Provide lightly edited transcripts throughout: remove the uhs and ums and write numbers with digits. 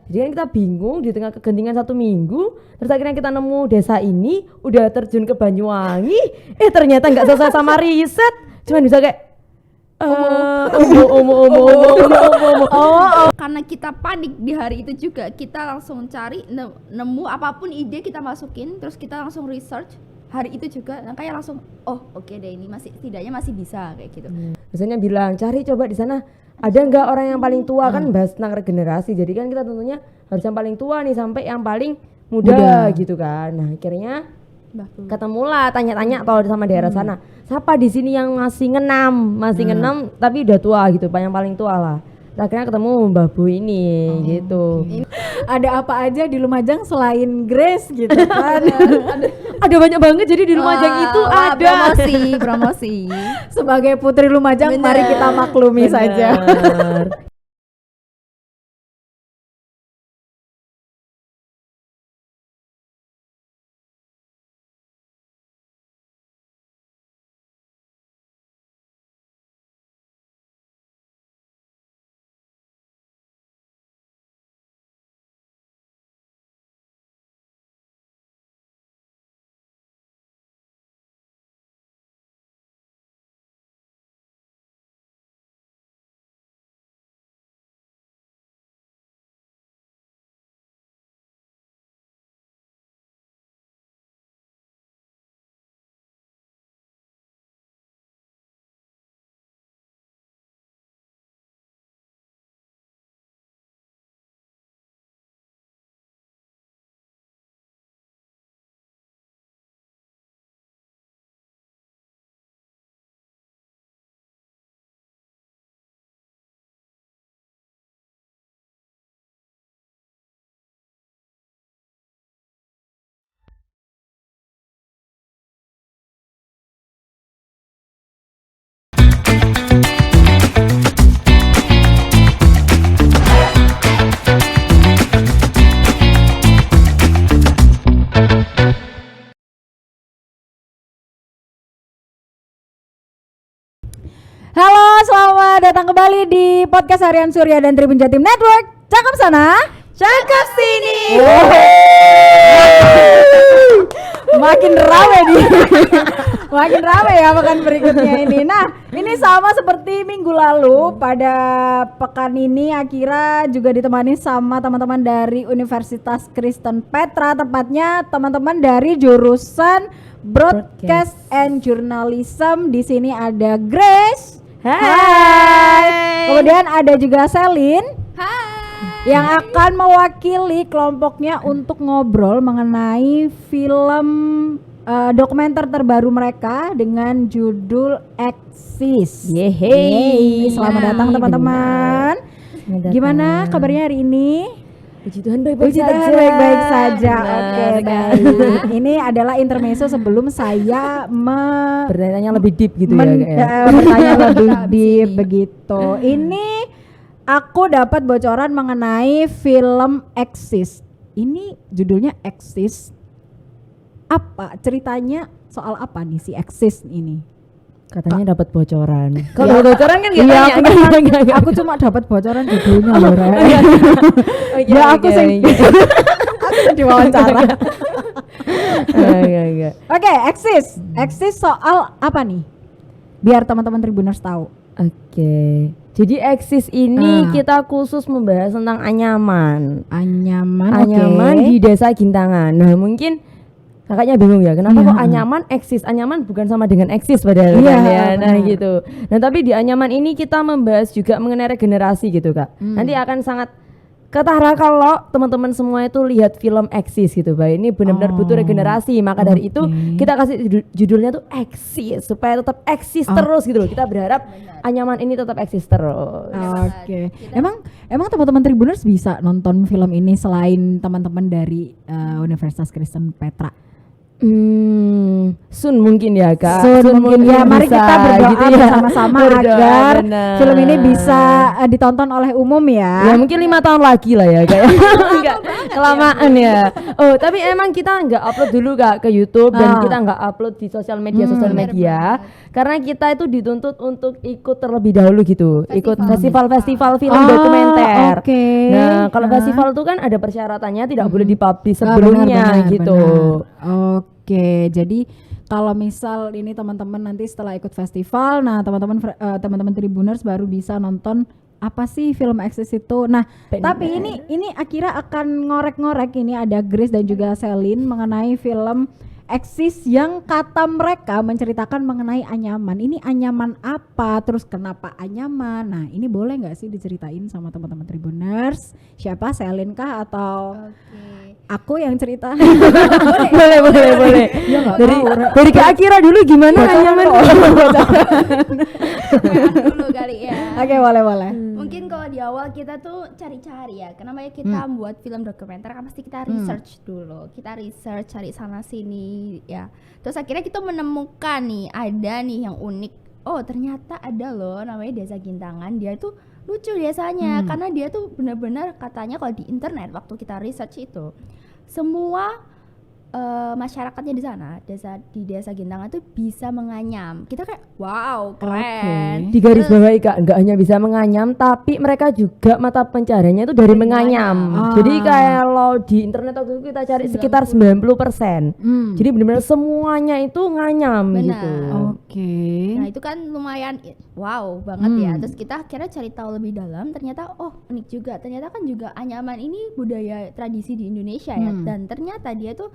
Jadi kan kita bingung di tengah kegentingan 1 minggu, terus akhirnya kita nemu desa ini, udah terjun ke Banyuwangi, ternyata nggak selesai sama riset, cuman bisa kayak Karena kita panik di hari itu juga, kita langsung cari nemu apapun ide kita masukin, terus kita langsung research hari itu juga, kayak langsung oke deh, ini masih setidaknya masih bisa kayak gitu. Biasanya bilang cari coba di sana ada nggak orang yang paling tua, kan bahas tentang regenerasi, jadi kan kita tentunya harus yang paling tua nih sampai yang paling muda gitu kan. Nah akhirnya ketemulah, tanya-tanya atau sama daerah sana, siapa di sini yang masih ngenam tapi udah tua gitu, yang paling tua lah. Akhirnya ketemu Mbah Bu ini gitu. Ada apa aja di Lumajang selain Grace gitu kan? ada banyak banget, jadi di Lumajang itu ada promosi. Sebagai putri Lumajang, mari kita maklumi saja. Halo, selamat datang kembali di podcast Harian Surya dan Tribun Jatim Network. Cakep sana, cakep sini. Makin rame nih. Makin rame ya pekan berikutnya ini. Nah, ini sama seperti minggu lalu, pada pekan ini Akira juga ditemani sama teman-teman dari Universitas Kristen Petra, tepatnya teman-teman dari jurusan Broadcast and Journalism. Di sini ada Grace. Hai. Kemudian ada juga Selin. Hai. Yang akan mewakili kelompoknya untuk ngobrol mengenai film dokumenter terbaru mereka dengan judul Exist. Yeay. Selamat datang teman-teman. Gimana kabarnya hari ini? Puji Tuhan baik-baik saja. Oke, baik. Ini adalah intermezzo sebelum saya bertanya lebih deep gitu bertanya lebih deep begitu. Ini aku dapat bocoran mengenai film Exist. Ini judulnya Exist. Apa ceritanya, soal apa nih si Exist ini? Katanya dapat bocoran. Kalau bocoran kan gitu ya. Aku cuma dapat bocoran judulnya loh, Re. Aku diwawancara. Oke, Exist soal apa nih? Biar teman-teman Tribuners tahu. Oke. Jadi Exist ini kita khusus membahas tentang anyaman. Anyaman di Desa Gintangan. Nah, mungkin kakaknya bingung ya, kenapa kok anyaman eksis? Anyaman bukan sama dengan eksis padahal kan ya. Nah gitu. Nah tapi di anyaman ini kita membahas juga mengenai regenerasi gitu Kak. Nanti akan sangat ketara kalau teman-teman semua itu lihat film Exist gitu, Mbak. Ini benar-benar butuh regenerasi. Maka dari itu kita kasih judulnya tuh Exist supaya tetap eksis terus gitu loh. Kita berharap anyaman ini tetap eksis terus. Oke. Emang teman-teman Tribuners bisa nonton film ini selain teman-teman dari Universitas Kristen Petra? Soon mungkin ya Kak. Soon mungkin ya. Mari kita berdoa gitu bersama-sama agar film ini bisa ditonton oleh umum ya. Ya mungkin 5 tahun lagi lah ya Kak. kelamaan ya. Oh, tapi emang kita nggak upload dulu Kak ke YouTube dan kita nggak upload di sosial media karena kita itu dituntut untuk ikut terlebih dahulu gitu, ikut festival-festival film dokumenter. Oke. Nah, kalau festival itu kan ada persyaratannya, tidak boleh dipublish sebelumnya gitu. Benar. Oke, jadi kalau misal ini teman-teman nanti setelah ikut festival, nah teman-teman Tribuners baru bisa nonton apa sih film Exist itu. Nah, tapi ini Akira akan ngorek-ngorek, ini ada Grace dan juga Celine mengenai film Exist yang kata mereka menceritakan mengenai anyaman. Ini anyaman apa? Terus kenapa anyaman? Nah, ini boleh nggak sih diceritain sama teman-teman Tribuners? Siapa, Celine kah atau aku yang cerita? boleh. Ya, nggak Dari Kak Akira dulu gimana anyaman? dulu kali ya. Oke, boleh. Mungkin kalau di awal kita tuh cari-cari ya. Kenapa ya kita buat film dokumenter kan pasti kita research dulu. Kita research cari sana sini ya. Terus akhirnya kita menemukan nih ada nih yang unik. Oh, ternyata ada loh namanya Desa Gintangan. Dia tuh lucu desanya karena dia tuh benar-benar katanya kalau di internet waktu kita research itu semua masyarakatnya di sana di desa Gintangan tuh bisa menganyam. Kita kayak wow keren. Di garis bawah Kak, nggak hanya bisa menganyam tapi mereka juga mata pencariannya itu dari menganyam. Jadi kalau di internet waktu itu kita cari sekitar 90%. Jadi benar-benar semuanya itu nganyam gitu. Oke. Nah itu kan lumayan wow banget ya. Terus kita akhirnya cari tahu lebih dalam, ternyata oh unik juga. Ternyata kan juga anyaman ini budaya tradisi di Indonesia ya. Dan ternyata dia tuh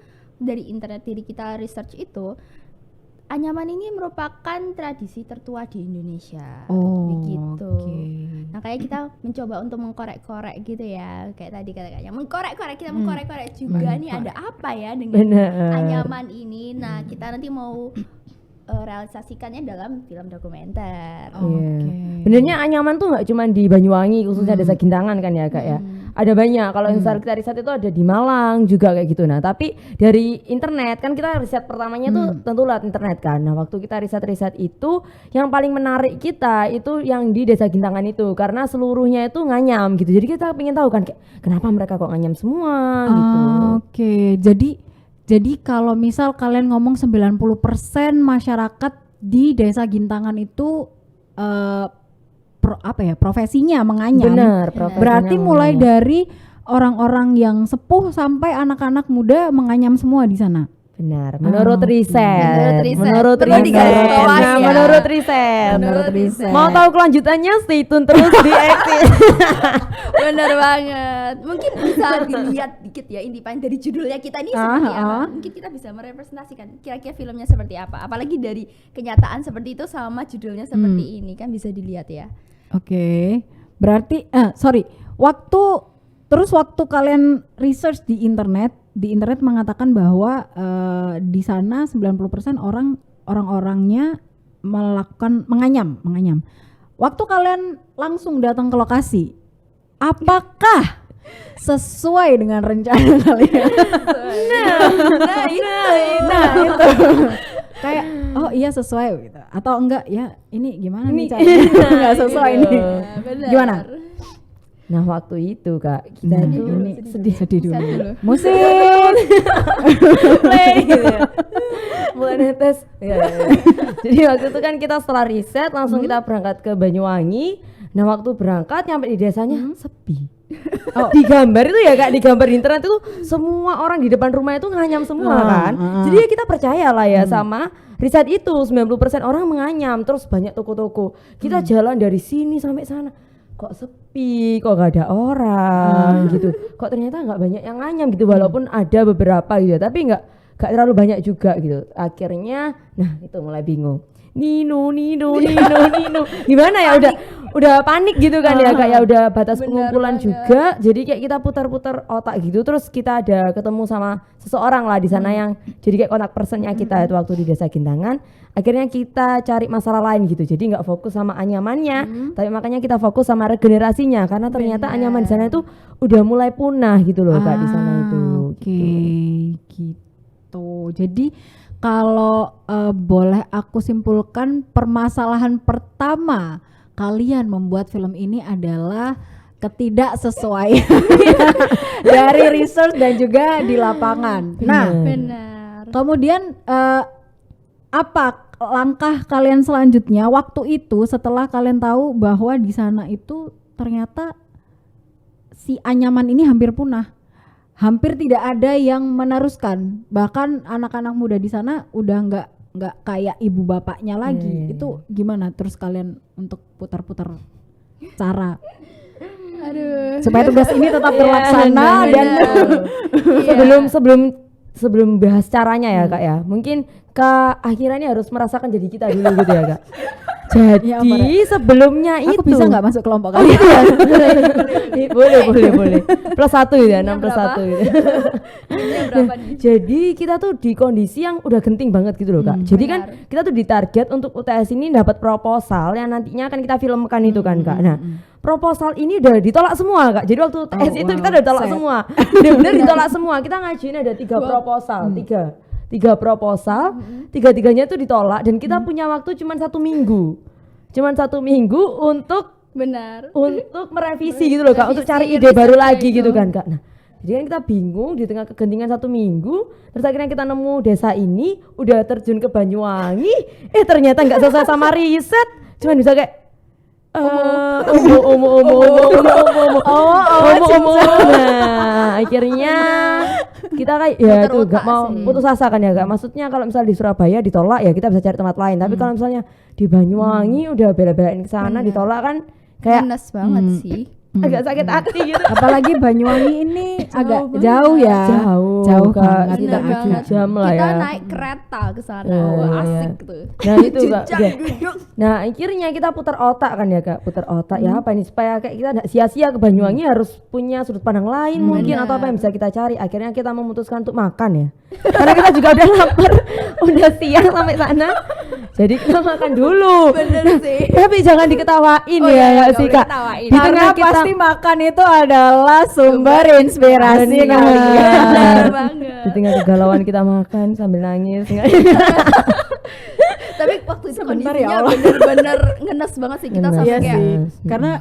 dari internet diri kita research itu anyaman ini merupakan tradisi tertua di Indonesia. Begitu. Nah kayak kita mencoba untuk mengkorek-korek gitu ya, kayak tadi kata-katanya mengkorek-korek juga nih ada apa ya dengan anyaman ini. Nah kita nanti mau realisasikannya dalam film dokumenter. Benernya anyaman tuh nggak cuma di Banyuwangi khususnya Desa Gintangan kan ya Kak ya. Ada banyak. Kalau misal kita riset itu ada di Malang juga kayak gitu. Nah tapi dari internet kan kita riset pertamanya tuh tentu lewat internet kan. Nah waktu kita riset itu yang paling menarik kita itu yang di Desa Gintangan itu karena seluruhnya itu nganyam gitu. Jadi kita pengen tahu kan kayak kenapa mereka kok nganyam semua gitu. Oke, jadi kalau misal kalian ngomong 90% masyarakat di Desa Gintangan itu profesinya menganyam. Benar, berarti mulai dari orang-orang yang sepuh sampai anak-anak muda menganyam semua di sana. Benar, menurut riset. Menurut riset. riset. Mau tahu kelanjutannya stay tune terus di Exist. Bener banget. Mungkin bisa dilihat dikit ya intipan dari judulnya kita ini seperti apa. Mungkin kita bisa merepresentasikan kira-kira filmnya seperti apa. Apalagi dari kenyataan seperti itu sama judulnya seperti ini kan bisa dilihat ya. Oke. Berarti waktu kalian research di internet mengatakan bahwa di sana 90% orang-orangnya melakukan menganyam. Waktu kalian langsung datang ke lokasi, apakah sesuai dengan rencana kalian? Nah itu. Kayak oh iya sesuai gitu atau enggak ya ini gimana nih caranya enggak sesuai nih. Gimana? Nah waktu itu Kak kita tuh sedih dulu. Musik play gitu ya. Mulai netes ya. Jadi waktu itu kan kita setelah riset langsung kita berangkat ke Banyuwangi. Nah waktu berangkat nyampe di desanya sepi. Di gambar itu ya Kak, di gambar di internet itu semua orang di depan rumah itu nganyam semua kan. Jadi ya kita percaya lah ya sama riset itu 90% orang menganyam. Terus banyak toko-toko. Kita jalan dari sini sampai sana kok sepi, kok gak ada orang gitu. Kok ternyata gak banyak yang nganyam gitu walaupun ada beberapa gitu ya, tapi gak terlalu banyak juga gitu. Akhirnya nah itu mulai bingung. Nino gimana ya udah panik gitu kan ya Kak ya, udah batas pengumpulan juga. Jadi kayak kita putar-putar otak gitu, terus kita ada ketemu sama seseorang lah di sana yang jadi kayak kontak personnya kita itu waktu di Desa Gintangan. Akhirnya kita cari masalah lain gitu, jadi nggak fokus sama anyamannya, tapi makanya kita fokus sama regenerasinya karena ternyata anyaman di sana itu udah mulai punah gitu loh Kak di sana itu. Gitu. Jadi kalau boleh aku simpulkan, permasalahan pertama kalian membuat film ini adalah ketidaksesuaian dari research dan juga di lapangan. Nah, Benar. kemudian apa langkah kalian selanjutnya waktu itu setelah kalian tahu bahwa di sana itu ternyata si anyaman ini hampir punah, hampir tidak ada yang meneruskan, bahkan anak-anak muda di sana udah nggak kayak ibu bapaknya lagi. Itu gimana terus kalian untuk putar-putar cara Aduh. supaya tugas ini tetap terlaksana dan sebelum bahas caranya ya Kak ya, mungkin Kak Akira ini harus merasakan jadi kita dulu gitu ya Kak. Jadi sebelumnya aku itu bisa nggak masuk kelompok kalian? boleh +1 gitu ya, 6+1 gitu. Berapa nih? Jadi kita tuh di kondisi yang udah genting banget gitu loh Kak. Jadi kan kita tuh ditarget untuk UTS ini dapat proposal yang nantinya akan kita filmkan itu kan Kak. Nah proposal ini udah ditolak semua Kak. Jadi waktu UTS itu kita udah ditolak semua. Bener-bener ditolak semua. Kita ngajuin ada 3 proposal, tiga proposal, tiga-tiganya tuh ditolak dan kita punya waktu cuman 1 minggu untuk Benar. merevisi gitu loh Kak, untuk cari ide baru lagi gitu kan Kak. Nah jadi kan kita bingung di tengah kegentingan 1 minggu, terus akhirnya kita nemu desa ini, udah terjun ke Banyuwangi, ternyata nggak selesai sama riset, cuman bisa kayak nah akhirnya kita kayak ya tuh gak mau putus asa kan ya Kak. Maksudnya kalau misalnya di Surabaya ditolak ya kita bisa cari tempat lain, tapi kalau misalnya di Banyuwangi udah bela-belain ke sana ditolak kan kayak Panas banget sih. agak sakit hati gitu. Apalagi Banyuwangi ini agak jauh ya. Jauh Kak. Kak, Benar sekitar 7 banget. jam lah Kita ya. naik kereta ke sana. Iya, Wah, iya. asik tuh. Nah itu Kak. Jejak Udah. duduk. Nah akhirnya kita putar otak kan ya Kak, putar otak ya apa ini supaya kayak kita nggak sia-sia ke Banyuwangi, harus punya sudut pandang lain mungkin atau apa yang bisa kita cari. Akhirnya kita memutuskan untuk makan ya, karena kita juga udah lapar, udah siang sampai sana, jadi kita makan dulu. Bener sih. Tapi jangan diketawain Oh ya iya, nggak nggak sih boleh Kak, ketawain. di Karena tengah kita pasti makan itu adalah sumber inspirasi Benar. kalian. Benar banget. di tengah kegalauan kita makan sambil nangis. Tapi waktu itu Sebentar ya kondisinya Allah. bener-bener ngenes banget sih kita Ngenes. sampai Iya kayak sih. Karena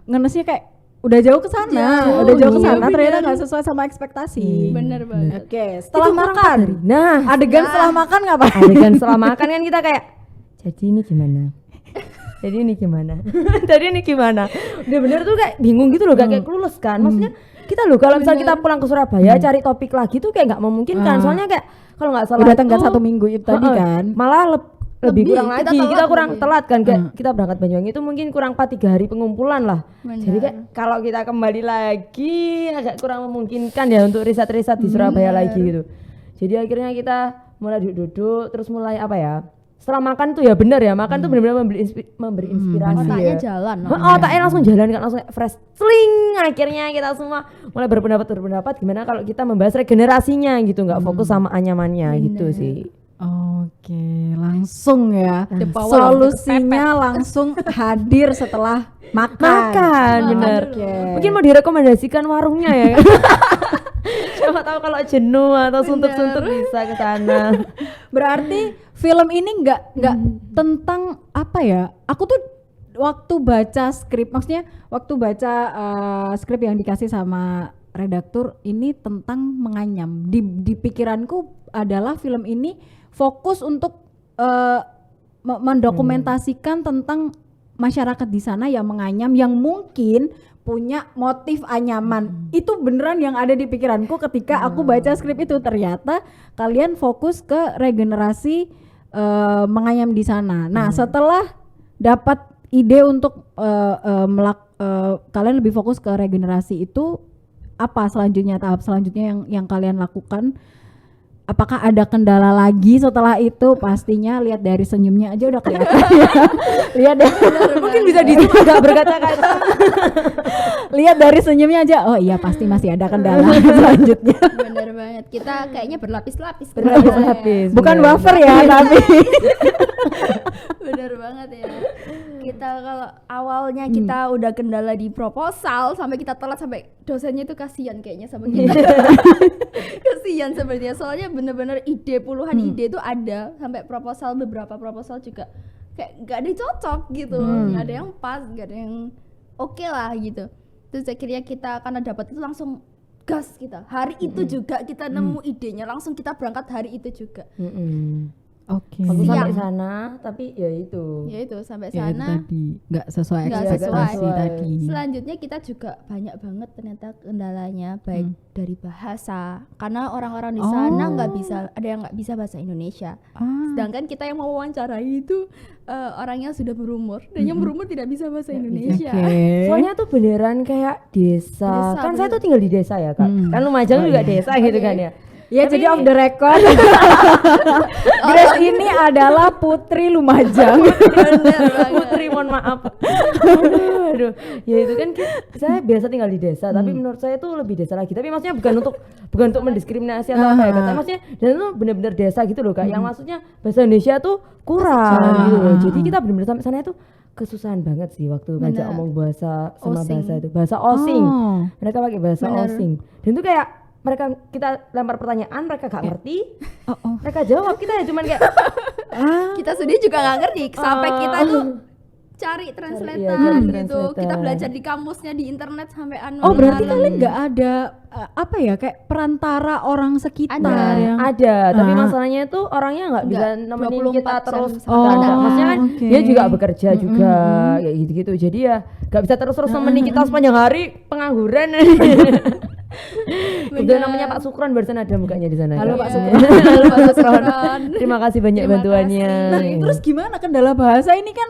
ngenesnya kayak udah jauh ke sana, udah jauh ke sana ternyata nggak sesuai sama ekspektasi. bener banget. Oke, setelah Itu makan. Nah Adegan setelah makan ngapain? adegan setelah makan kan kita kayak jadi ini gimana? Jadi ini gimana? Tadi ini gimana? Udah bener tuh kayak bingung gitu loh, kayak clueless kan. Maksudnya kita loh kalau misalnya kita pulang ke Surabaya cari topik lagi tuh kayak nggak memungkinkan. Soalnya kayak kalau nggak salah Udah tenggat itu, 1 minggu itu tadi kan. malah lebih kurang kita lagi. telat Kita kurang lebih. telat kan. Kayak kita berangkat Banyuwangi itu mungkin kurang 4-3 hari pengumpulan lah. Benar. Jadi kayak kalau kita kembali lagi agak kurang memungkinkan ya untuk riset-riset di Surabaya lagi gitu. Jadi akhirnya kita mulai duduk-duduk terus mulai apa ya? Setelah makan tuh ya benar ya, makan tuh benar-benar memberi inspirasi Otaknya ya. jalan. Otaknya langsung jalan kan, langsung kayak fresh sling. Akhirnya kita semua mulai berpendapat gimana kalau kita membahas regenerasinya gitu, nggak fokus sama anyamannya gitu sih. Oke, langsung ya. The power of the Solusinya langsung hadir setelah makan. Makan bener. Oke. Mungkin mau direkomendasikan warungnya ya. Siapa tahu kalau jenuh atau suntuk-suntuk bisa ke sana. Berarti film ini nggak tentang apa ya? Aku tuh waktu baca skrip, maksudnya waktu baca skrip yang dikasih sama redaktur ini tentang menganyam. Di pikiranku adalah film ini fokus untuk mendokumentasikan tentang masyarakat di sana yang menganyam, yang mungkin punya motif anyaman. Itu beneran yang ada di pikiranku ketika aku baca skrip itu. Ternyata kalian fokus ke regenerasi menganyam di sana. Nah, setelah dapat ide untuk kalian lebih fokus ke regenerasi itu, apa selanjutnya, tahap selanjutnya yang kalian lakukan? Apakah ada kendala lagi setelah itu? Pastinya lihat dari senyumnya aja udah kelihatan ya. Lihat Mungkin bisa di zoom agak berkaca-kaca. lihat dari senyumnya aja. Oh iya, pasti masih ada kendala selanjutnya. Bener banget. Kita kayaknya berlapis-lapis. Berlapis-lapis. Bukan bener. wafer ya, tapi Bener banget ya. Kita kalau awalnya kita udah kendala di proposal sampai kita telat, sampai dosennya itu kasihan kayaknya sama kita. Kasihan sebenarnya, soalnya bener-bener ide puluhan ide itu ada, sampai proposal, beberapa proposal juga kayak gak ada yang cocok gitu, gak ada yang pas, gak ada yang oke lah gitu. Terus akhirnya kita karena dapat itu langsung gas kita. Hari itu juga kita nemu idenya, langsung kita berangkat hari itu juga. Oke. Waktu sampai Siang. sana, tapi ya itu. Ya itu sampai Ya, itu sana tadi nggak sesuai nggak ekspektasi sesuai. tadi. selanjutnya kita juga banyak banget ternyata kendalanya, baik dari bahasa, karena orang-orang di sana nggak bisa, ada yang nggak bisa bahasa Indonesia. Sedangkan kita yang mau wawancarai itu orangnya sudah berumur dan yang berumur tidak bisa bahasa Indonesia. Oke. Soalnya tuh beneran kayak desa. Kan saya tuh tinggal di desa ya, Kak. Kan Lumajang juga desa gitu kan ya. Ya, Tapi- jadi off the record. Grace ini adalah putri Lumajang. Bener banget. Putri, mohon maaf. Aduh. Ya itu kan saya biasa tinggal di desa, tapi menurut saya tuh lebih desa lagi. Tapi maksudnya bukan untuk mendiskriminasi atau apa ya, Kak. Tapi maksudnya dan itu benar-benar desa gitu loh, Kak. Yang maksudnya bahasa Indonesia tuh kurang gitu loh. Jadi kita benar-benar sampai sana itu kesusahan banget sih waktu ngajak Bener. ngomong bahasa sama Osing. bahasa itu. Bahasa Osing. Oh. Mereka pakai bahasa Bener. Osing. Dan itu kayak mereka kita lempar pertanyaan, mereka gak ngerti. Oh. Mereka jawab, kita ya cuman kayak Kita sendiri juga nggak ngerti sampai kita tuh cari translator cari gitu. translator. Kita belajar di kamusnya di internet sampai anu. Oh, berarti malam. kalian nggak ada apa ya, kayak perantara orang sekitar Ada. yang ada, tapi masalahnya itu orangnya nggak bisa Nggak, nemenin 24 kita jam terus. sama Nggak ada. sekali. Maksudnya kan Oke. dia juga bekerja juga kayak gitu-gitu. Jadi ya nggak bisa terus nemenin kita sepanjang hari pengangguran. Kebetulan namanya Pak Sukron, barusan ada mukanya di sana. Halo, Kak. Pak Sukron. Halo, Pak Sukron. Terima kasih banyak Terima bantuannya. kasih. Terus gimana kendala bahasa ini kan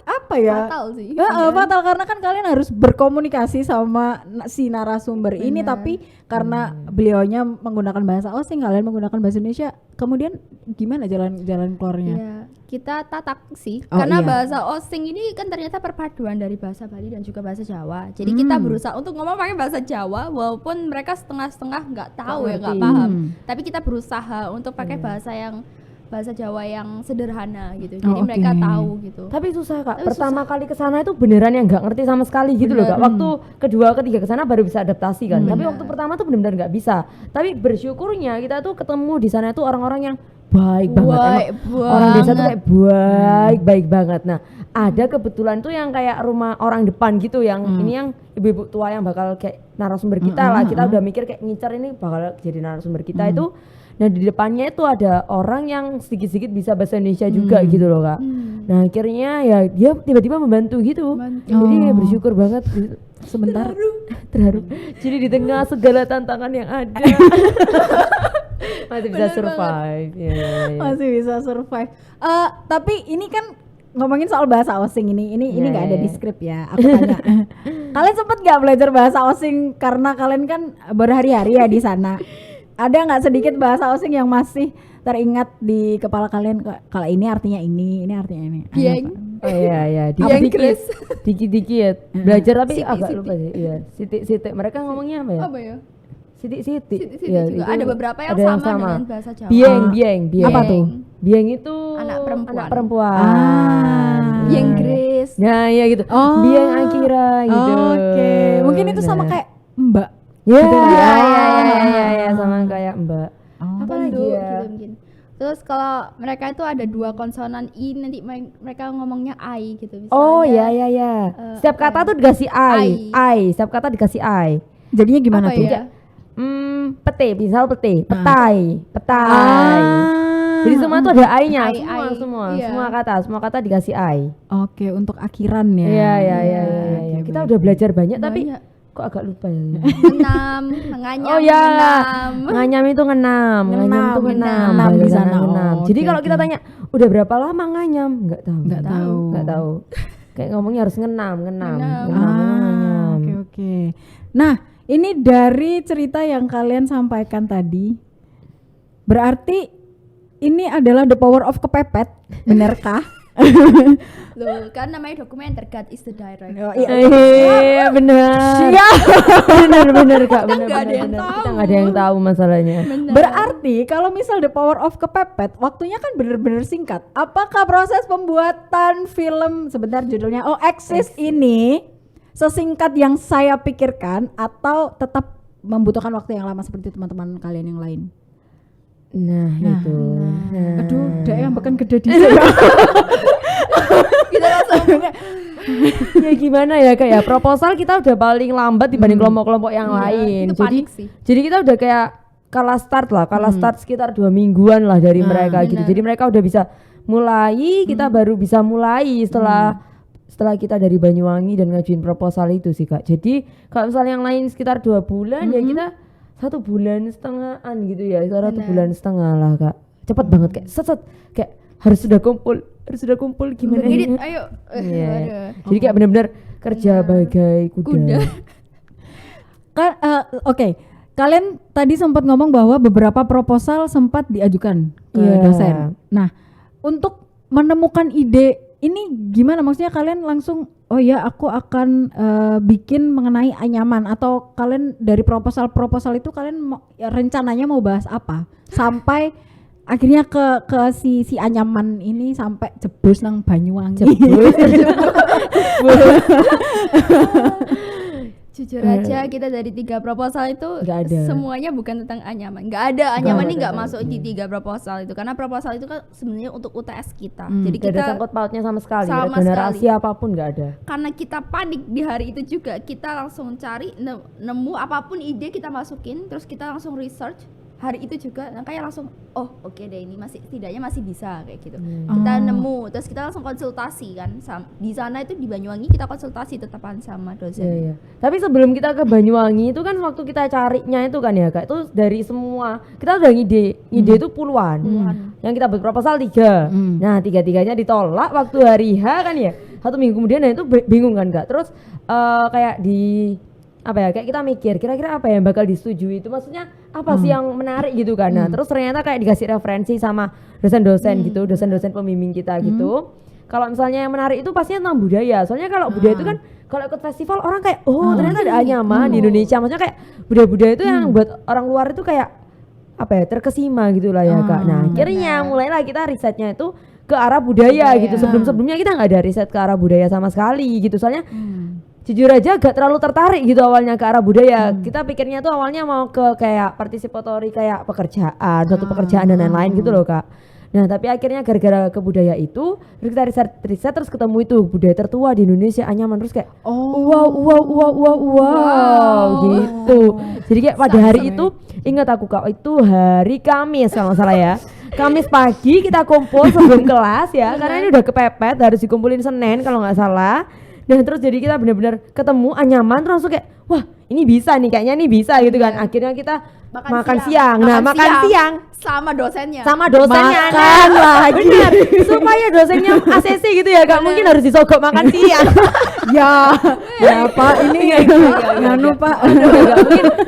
apa ya? Fatal sih. Fatal karena kan kalian harus berkomunikasi sama si narasumber ini, tapi karena beliaunya menggunakan bahasa Osing, kalian menggunakan bahasa Indonesia, kemudian gimana jalan keluarnya? Ya, kita tatak sih, Oh, karena iya. bahasa Osing ini kan ternyata perpaduan dari bahasa Bali dan juga bahasa Jawa. Jadi kita berusaha untuk ngomong pakai bahasa Jawa, walaupun mereka setengah-setengah nggak tahu ya, nggak ngerti. paham. Tapi kita berusaha untuk pakai bahasa Jawa yang sederhana gitu. Jadi Oh, mereka oke. tahu gitu. Tapi susah, Kak. Tapi Pertama kali ke sana itu beneran yang nggak ngerti sama sekali gitu loh, Kak. Waktu kedua, ketiga ke sana baru bisa adaptasi kan. Tapi waktu pertama tuh benar-benar nggak bisa. Tapi bersyukurnya kita tuh ketemu di sana itu orang-orang yang baik banget. Emang orang desa tuh kayak baik banget. Nah, ada kebetulan tuh yang kayak rumah orang depan gitu, yang ini yang ibu-ibu tua yang bakal kayak narasumber kita lah. Kita udah mikir kayak ngincar ini bakal jadi narasumber kita itu. Nah, di depannya itu ada orang yang sedikit-sedikit bisa bahasa Indonesia juga gitu loh, Kak. Nah, akhirnya ya dia tiba-tiba membantu gitu. Jadi ya bersyukur banget gitu. Sebentar. Terharu. Jadi di tengah segala tantangan yang ada masih bisa survive. Ya. Masih bisa survive. Tapi ini kan ngomongin soal bahasa Osing ini Iya, nggak ada iya. di skrip ya. Aku tanya. Kalian sempet nggak belajar bahasa Osing karena kalian kan berhari-hari ya di sana? Ada nggak sedikit bahasa Osing yang masih teringat di kepala kalian? Kalau ini artinya ini artinya ini. Ayo, Bieng. Pak. Oh iya, Biang dikit-dikit. Grace. Dikit-dikit. Belajar tapi Siti, agak siti. lupa sih. Iya, sitik-sitik. Mereka ngomongnya apa ya? Apa ya? Sitik-sitik. Sitik-sitik Iya, juga. itu Ada beberapa yang ada sama dengan bahasa Jawa. Bieng. Apa tuh? Bieng itu Anak perempuan. perempuan. Bieng Grace. Nah, iya gitu. Oh. Bieng Akira gitu. Oke, mungkin itu sama Nah. kayak Mbak. Ya, Gitu ya. ya, sama kayak Mbak. Apa lagi Bendu, ya? gitu mungkin. Terus kalau mereka itu ada dua konsonan i, nanti mereka ngomongnya I gitu. Misalnya, Oh ya. Setiap apa kata ya? tuh dikasih I. I. Setiap kata dikasih I. Jadinya gimana Apa tuh? ya? Pete, misal petai. Petai. Jadi semua tuh ada I-nya, I, iya. semua kata dikasih I. Oke, untuk akhiran ya. Iya. Oke, Kita baik. udah belajar banyak, tapi Banyak. kok agak lupa ya. Ngenam, nganyam, Oh ya, ngenam. nganyam itu ngenam Ngenam tuh ngenam bahasa di sana. ngenam. Oh, Jadi oke, kalau kita oke. tanya, udah berapa lama nganyam? Nggak tahu. Nggak tahu. Kayak ngomongnya harus ngenam. Ah, oke. Nah, ini dari cerita yang kalian sampaikan tadi, berarti ini adalah the power of kepepet, benarkah? Loh, kan namanya dokumenter, God is the director. Iya benar. Benar Kak, benar. nggak ada yang tahu. Kita nggak ada yang tahu masalahnya. Benar. Berarti kalau misal the power of kepepet, waktunya kan bener-bener singkat. Apakah proses pembuatan film, sebentar judulnya, Exist ini sesingkat yang saya pikirkan atau tetap membutuhkan waktu yang lama seperti teman-teman kalian yang lain? Nah, itu. Aduh, udah yang bahkan gede di saya. Kita langsung Ya gimana ya kayak proposal kita udah paling lambat dibanding kelompok-kelompok yang lain. Itu panik sih. Jadi kita udah kayak kalah start sekitar 2 mingguan lah dari mereka gitu. benar. Jadi mereka udah bisa mulai, kita baru bisa mulai setelah kita dari Banyuwangi dan ngajuin proposal itu sih Kak. Jadi kalau misalnya yang lain sekitar 2 bulan ya kita 1 bulan setengahan gitu ya, sekitar 1 bulan setengah lah Kak. Cepet banget kayak set kayak harus sudah kumpul gimana Edit, ya? ayo. Iya. Aduh. Jadi kayak benar-benar kerja bagai kuda. Kan oke. Kalian tadi sempat ngomong bahwa beberapa proposal sempat diajukan ke Iya. dosen. Nah, untuk menemukan ide ini gimana? Maksudnya kalian langsung oh ya aku akan bikin mengenai anyaman, atau kalian dari proposal itu kalian rencananya mau bahas apa? Sampai akhirnya ke si anyaman ini sampai jebus nang Banyuwangi. Jujur aja kita dari 3 proposal itu Nggak ada. semuanya bukan tentang anyaman. Nggak ada anyaman ini nggak ada. masuk di 3 proposal itu, karena proposal itu kan sebenarnya untuk UTS kita. Hmm. Jadi Gak ada kita sangkut pautnya sama sekali, sama regenerasi apapun gak ada. karena kita panik di hari itu juga, kita langsung cari nemu apapun ide kita masukin, terus kita langsung research hari itu juga, nah kayak langsung oke deh ini setidaknya masih bisa kayak gitu. Kita nemu, terus kita langsung konsultasi kan di sana itu di Banyuwangi, kita konsultasi tetapan sama dosen. Iya. Tapi sebelum kita ke Banyuwangi itu kan waktu kita carinya itu kan ya Kak, itu dari semua kita udah ide itu puluhan. Yang kita buat proposal 3. Nah 3-3-nya ditolak waktu hari H kan ya. 1 minggu kemudian, nah itu bingung kan Kak. Terus kayak kayak kita mikir kira-kira apa yang bakal disetujui, itu maksudnya apa sih yang menarik gitu kan. Nah terus ternyata kayak dikasih referensi sama dosen-dosen gitu, dosen-dosen pembimbing kita gitu. Kalau misalnya yang menarik itu pastinya tentang budaya, soalnya kalau budaya itu kan kalau ikut festival orang kayak ternyata ada anyaman di Indonesia, maksudnya kayak budaya-budaya itu yang buat orang luar itu kayak terkesima gitu lah ya Kak. Nah akhirnya mulailah kita risetnya itu ke arah budaya gitu. Sebelum-sebelumnya kita nggak ada riset ke arah budaya sama sekali gitu, soalnya jujur aja gak terlalu tertarik gitu awalnya ke arah budaya. Kita pikirnya tuh awalnya mau ke kayak participatory, kayak pekerjaan, suatu pekerjaan dan lain-lain gitu loh Kak. Nah tapi akhirnya gara-gara ke budaya itu terus kita riset terus ketemu itu budaya tertua di Indonesia, anyaman, terus kayak wow gitu. Jadi kayak pada hari itu ingat aku Kak, itu hari Kamis kalau nggak salah ya. Kamis pagi kita kumpul sebelum kelas ya, karena ini udah kepepet harus dikumpulin Senin kalau nggak salah. Dan terus jadi kita benar-benar ketemu anyaman, terus langsung kayak wah ini bisa nih, kayaknya ini bisa gitu kan. Akhirnya kita makan siang. Nah makan siang sama dosennya. Makan lagi. Bener, supaya dosennya ACC gitu ya Kak, mungkin harus disogok makan siang. ya Pak, ini nganu Pak.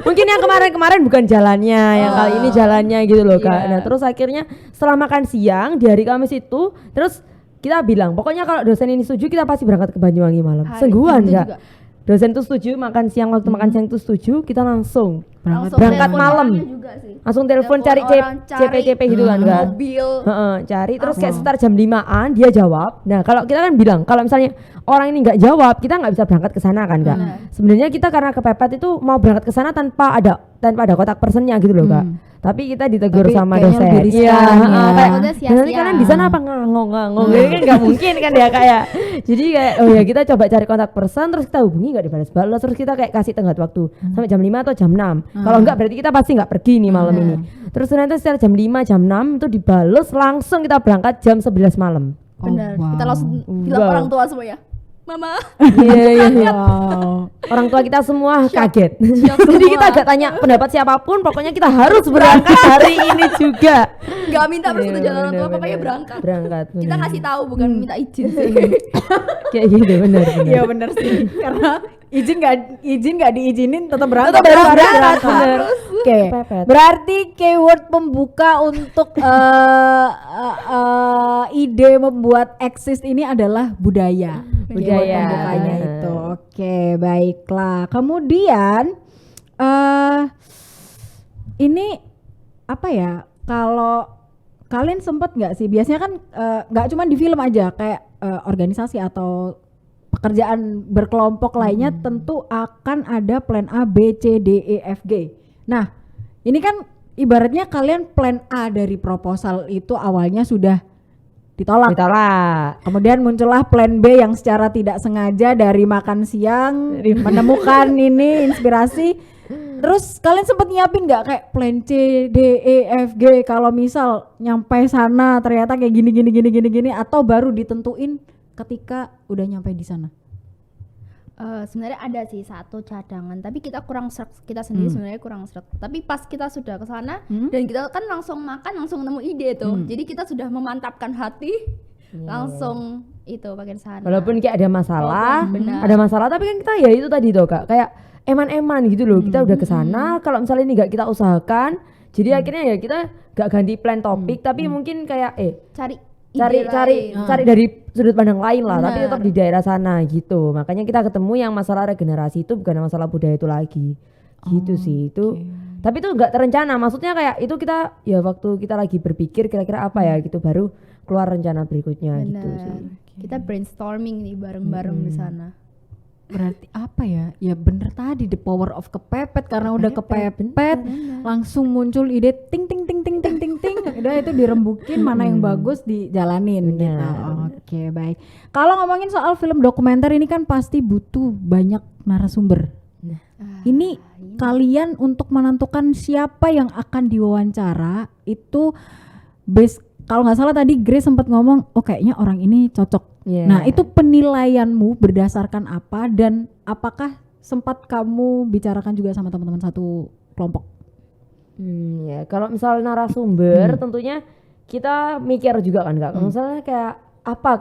mungkin yang kemarin bukan jalannya, yang kali ini jalannya gitu loh Kak. Nah terus akhirnya setelah makan siang di hari Kamis itu, terus kita bilang pokoknya kalau dosen ini setuju kita pasti berangkat ke Banyuwangi malam. Sungguhan itu Kak. juga. Dosen tuh setuju, makan siang, waktu makan siang tuh setuju, kita langsung berangkat telepon malam. orangnya juga sih. Langsung telepon cari orang, CP gitu kan Kak. Mobil. Cari terus kayak sekitar jam 5-an dia jawab. Nah kalau kita kan bilang kalau misalnya orang ini nggak jawab kita nggak bisa berangkat ke sana kan Kak. Sebenarnya kita karena kepepet itu mau berangkat ke sana tanpa ada kontak personnya gitu loh Kak. Tapi kita ditegur Tapi sama kayaknya dosen. lebih riskan ya. kayak Udah sia-sia. nanti kalian di sana apa ngangong gitu kan nggak mungkin kan ya kayak. Jadi kayak kita coba cari kontak person, terus kita hubungi nggak dibalas-balas, terus kita kayak kasih tenggat waktu sampai jam 5 atau jam 6. Kalau enggak berarti kita pasti nggak pergi nih malam ini. Terus ternyata setelah jam 5 jam 6 itu dibales, langsung kita berangkat jam 11 malam. Benar. Kita langsung bilang Wow. orang tua semua ya. Mama. Iya. Wow. Orang tua kita semua kaget. Shock Jadi semua. kita gak tanya pendapat siapapun, pokoknya kita harus berangkat hari ini juga. Gak minta persetujuan Iya, orang tua, bener, pokoknya bener. berangkat. Berangkat. Kita bener. ngasih tahu bukan minta izin sih. Kayak gitu benar. Iya benar sih. Karena izin nggak diizinin tetap berangkat. Tetap harus Harus berangkat, bener. Oke. Kepepet. Berarti keyword pembuka untuk ide membuat eksis ini adalah budaya. Keyword Budaya. pembukanya itu. Oke, baiklah. Kemudian ini apa ya? Kalau kalian sempat nggak sih? Biasanya kan nggak cuma di film aja, kayak organisasi atau pekerjaan berkelompok lainnya tentu akan ada plan A, B, C, D, E, F, G. Nah, ini kan ibaratnya kalian plan A dari proposal itu awalnya sudah ditolak. Kemudian muncullah plan B yang secara tidak sengaja dari makan siang menemukan ini inspirasi. Terus kalian sempat nyiapin nggak kayak plan C, D, E, F, G kalau misal nyampe sana ternyata kayak gini atau baru ditentuin ketika udah nyampe di sana? Sebenarnya ada sih satu cadangan, tapi kita kurang serak, kita sendiri sebenarnya kurang serak. Tapi pas kita sudah ke sana dan kita kan langsung makan, langsung nemu ide tuh. Jadi kita sudah memantapkan hati, langsung itu pakai sana. Walaupun kayak ada masalah, benar. tapi kan kita ya itu tadi tuh Kak, kayak eman-eman gitu loh. Kita udah ke sana, kalau misalnya ini nggak kita usahakan, jadi akhirnya ya kita nggak ganti plan topik, tapi mungkin kayak cari dari sudut pandang lain lah, tapi tetap di daerah sana gitu. Makanya kita ketemu yang masalah regenerasi itu bukan masalah budaya itu lagi, gitu sih itu. Tapi itu nggak terencana, maksudnya kayak itu kita ya waktu kita lagi berpikir kira-kira apa ya gitu, baru keluar rencana berikutnya gitu sih. Kita brainstorming nih bareng-bareng di sana. Berarti apa ya? Ya bener tadi the power of kepepet, karena udah kepepet langsung muncul ide ting ting ting ting ting ting ting. Udah itu dirembukin mana yang bagus dijalanin gitu. Oke, baik. Kalau ngomongin soal film dokumenter ini kan pasti butuh banyak narasumber. Ini kalian untuk menentukan siapa yang akan diwawancara itu kalau nggak salah tadi Grace sempat ngomong, oh kayaknya orang ini cocok. Nah itu penilaianmu berdasarkan apa dan apakah sempat kamu bicarakan juga sama teman-teman satu kelompok? Ya kalau misal narasumber tentunya kita mikir juga kan Kak. Misalnya kayak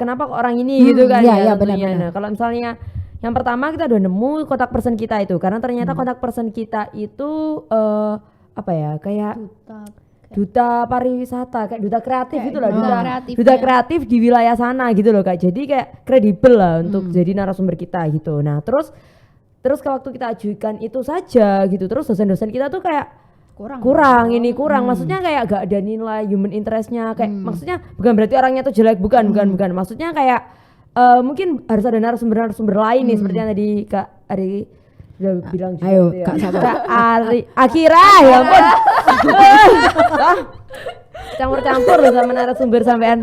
kenapa kok orang ini gitu kan ya tentunya. Nah kalau misalnya yang pertama kita udah nemu kontak person kita itu, karena ternyata kontak person kita itu kayak duta pariwisata, kayak duta kreatif gitu lah, duta kreatif di wilayah sana gitu loh Kak. Jadi kayak kredibel lah untuk jadi narasumber kita gitu. Nah terus ke waktu kita ajukan itu saja gitu, terus dosen-dosen kita tuh kayak kurang, maksudnya kayak gak ada nilai human interestnya, kayak maksudnya bukan berarti orangnya tuh jelek, bukan, maksudnya kayak mungkin harus ada narasumber lain nih, seperti yang tadi Kak Ari udah bilang juga. Ayo gitu ya. Kak sabar. Kak Ari Akira ya ampun. Campur-campur loh sama narasumber sampean.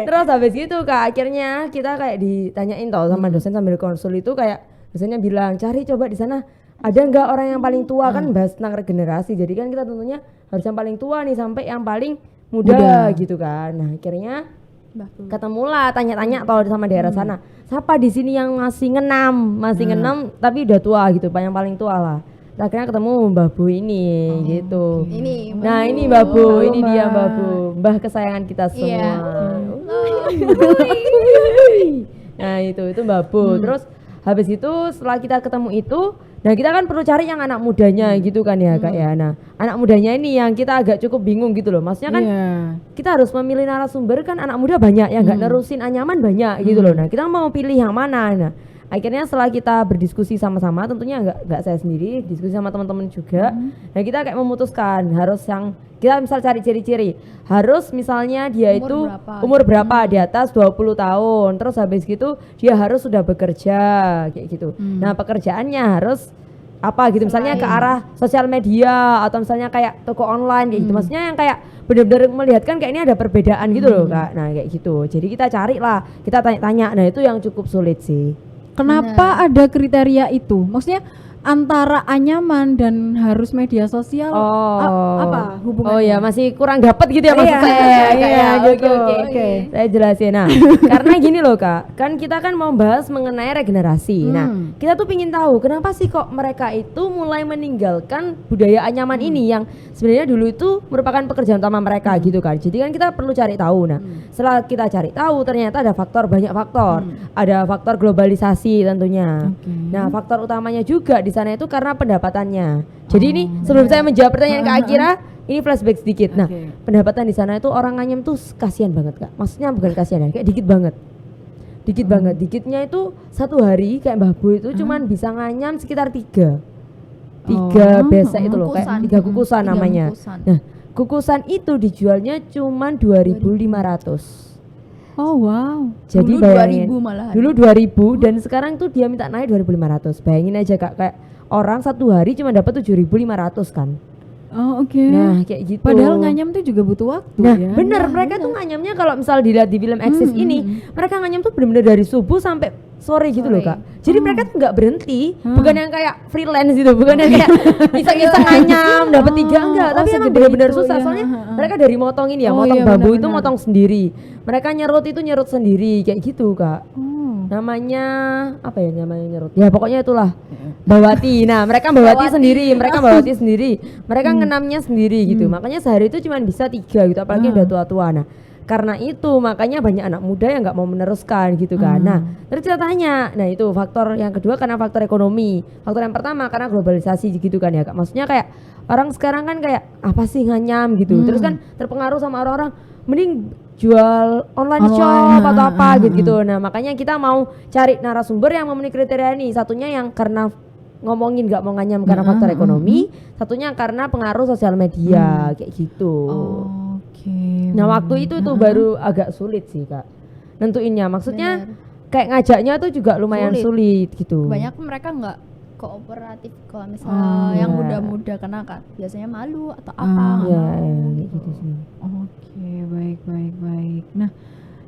Terus habis gitu Kak, akhirnya kita kayak ditanyain tau sama dosen sambil konsul itu, kayak dosennya bilang cari coba di sana ada nggak orang yang paling tua, kan bahas tentang regenerasi, jadi kan kita tentunya harus yang paling tua nih sampai yang paling muda gitu kan. Nah akhirnya ketemulah tanya-tanya tau sama daerah sana, siapa di sini yang masih ngenam tapi udah tua gitu, yang paling tua lah. Akhirnya ketemu Mbah Bu ini gitu. Ini Mbah Bu, ini dia Mbah Bu, Mbah kesayangan kita semua. Nah itu Mbah Bu. Terus habis itu setelah kita ketemu itu, nah kita kan perlu cari yang anak mudanya gitu kan ya Kak ya. Nah anak mudanya ini yang kita agak cukup bingung gitu loh, maksudnya kan kita harus memilih narasumber, kan anak muda banyak yang nggak nerusin Anyaman banyak gitu loh. Nah kita mau pilih yang mana? Nah akhirnya setelah kita berdiskusi sama-sama, tentunya nggak saya sendiri, diskusi sama teman-teman juga. Nah kita kayak memutuskan harus yang kita misal cari ciri-ciri, harus misalnya dia umur berapa, di atas 20 tahun, terus habis gitu dia harus sudah bekerja kayak gitu. Nah pekerjaannya harus apa gitu, misalnya ke arah sosial media atau misalnya kayak toko online kayak gitu, maksudnya yang kayak benar-benar melihatkan kayak ini ada perbedaan gitu loh Kak. Nah kayak gitu, jadi kita carilah, kita tanya-tanya. Nah itu yang cukup sulit sih. Kenapa ada kriteria itu? Maksudnya antara Anyaman dan harus media sosial apa hubungannya? Oh ya masih kurang dapat gitu ya maksud saya. Iya gitu. Oke. Saya jelasin. Nah karena gini loh Kak, kan kita kan mau bahas mengenai regenerasi. Nah kita tuh pingin tahu kenapa sih kok mereka itu mulai meninggalkan budaya Anyaman ini yang sebenarnya dulu itu merupakan pekerjaan utama mereka gitu kan. Jadi kan kita perlu cari tahu. Nah setelah kita cari tahu ternyata ada banyak faktor. Ada faktor globalisasi tentunya. Nah faktor utamanya juga di sana itu karena pendapatannya. Jadi ini sebelum saya menjawab pertanyaan Kak Akira, ini flashback sedikit. Nah, pendapatan di sana itu orang Anyam tuh kasihan banget Kak. Maksudnya bukan kasihan ya, kayak dikit banget. Dikitnya itu satu hari kayak Mbah Bu itu cuman bisa nganyam sekitar 3 besek itu loh, kayak 3 kukusan namanya. Nah, kukusan itu dijualnya cuman 2.500. Oh wow. Jadi dulu bayangin, 2000 malahan. Dulu 2000 dan sekarang tuh dia minta naik 2.500. Bayangin aja Kak, kayak orang satu hari cuma dapat 7.500 kan. Oh, oke. Nah, kayak gitu. Padahal nganyam tuh juga butuh waktu Nah, ya. bener, mereka tuh nganyamnya kalau misal dilihat di film Axis ini, mereka nganyam tuh bener-bener dari subuh sampai sore gitu loh, Sore. Kak. Jadi mereka tuh nggak berhenti, bukan yang kayak freelance gitu, bukan yang kayak iseng-iseng nganyam dapat 3 enggak, tapi emang segede bener-bener itu, susah iya. soalnya mereka dari motong ini ya, Oh, motong iya, bambu itu benar-benar. motong sendiri. Mereka nyerut itu nyerut sendiri kayak gitu, Kak. Oh. Namanya apa ya namanya nyerut? Ya pokoknya itulah. Bawati. Nah, mereka bawati sendiri, mereka bawati sendiri. Mereka ngenamnya sendiri gitu. Makanya sehari itu cuma bisa 3 gitu, apalagi udah tua-tua. Nah, karena itu makanya banyak anak muda yang nggak mau meneruskan gitu kan. Nah, terus kita tanya, nah itu faktor yang kedua karena faktor ekonomi. Faktor yang pertama karena globalisasi gitu kan ya, Kak. Maksudnya kayak orang sekarang kan kayak apa sih nganyam gitu. Terus kan terpengaruh sama orang-orang mending jual online shop atau apa gitu. Nah, makanya kita mau cari narasumber yang memenuhi kriteria ini. Satunya yang karena ngomongin nggak mau nganyam karena faktor ekonomi, satunya karena pengaruh sosial media kayak gitu. Oke. Nah, waktu itu tuh baru agak sulit sih, Kak. Nentuinnya. Maksudnya kayak ngajaknya tuh juga lumayan sulit gitu. Banyak mereka nggak kooperatif kalau misalnya yang muda-muda karena kan biasanya malu atau apa. Ya, kayak gitu sih. Oke, baik. Nah,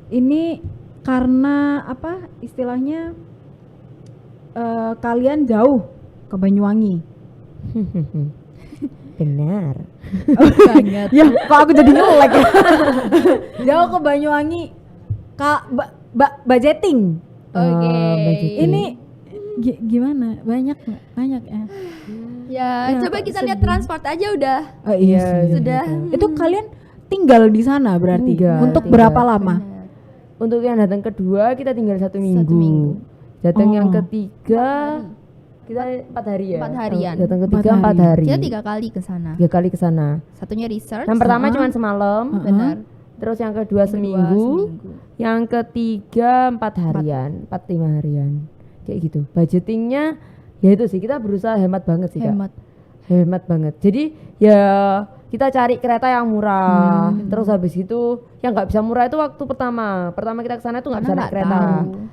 ini karena apa istilahnya kalian jauh ke Banyuwangi. Benar. Banget. Ya, kok aku jadi ngelek ya. Jauh ke Banyuwangi, Kak budgeting. Oke. Ini gimana? Banyak nggak? Banyak ya. Ya, coba kita lihat transport aja udah. Oh iya, Sudah. Itu kalian tinggal di sana berarti untuk berapa lama? Untuk yang datang kedua kita tinggal 1 minggu. minggu. Datang yang ketiga kita 4 hari ya. 4 harian. Datang ketiga 4 4 hari. Kita 3 kali ke sana. 3 kali ke sana. Satunya research. Yang pertama cuma semalam. Benar. Terus yang kedua seminggu. Yang ketiga 4 harian, 4-5 harian. Kayak gitu. Budgetingnya ya itu sih kita berusaha hemat banget sih, Kak. Hemat banget. Jadi ya kita cari kereta yang murah. Terus habis itu yang nggak bisa murah itu waktu pertama kita kesana itu nggak bisa naik kereta.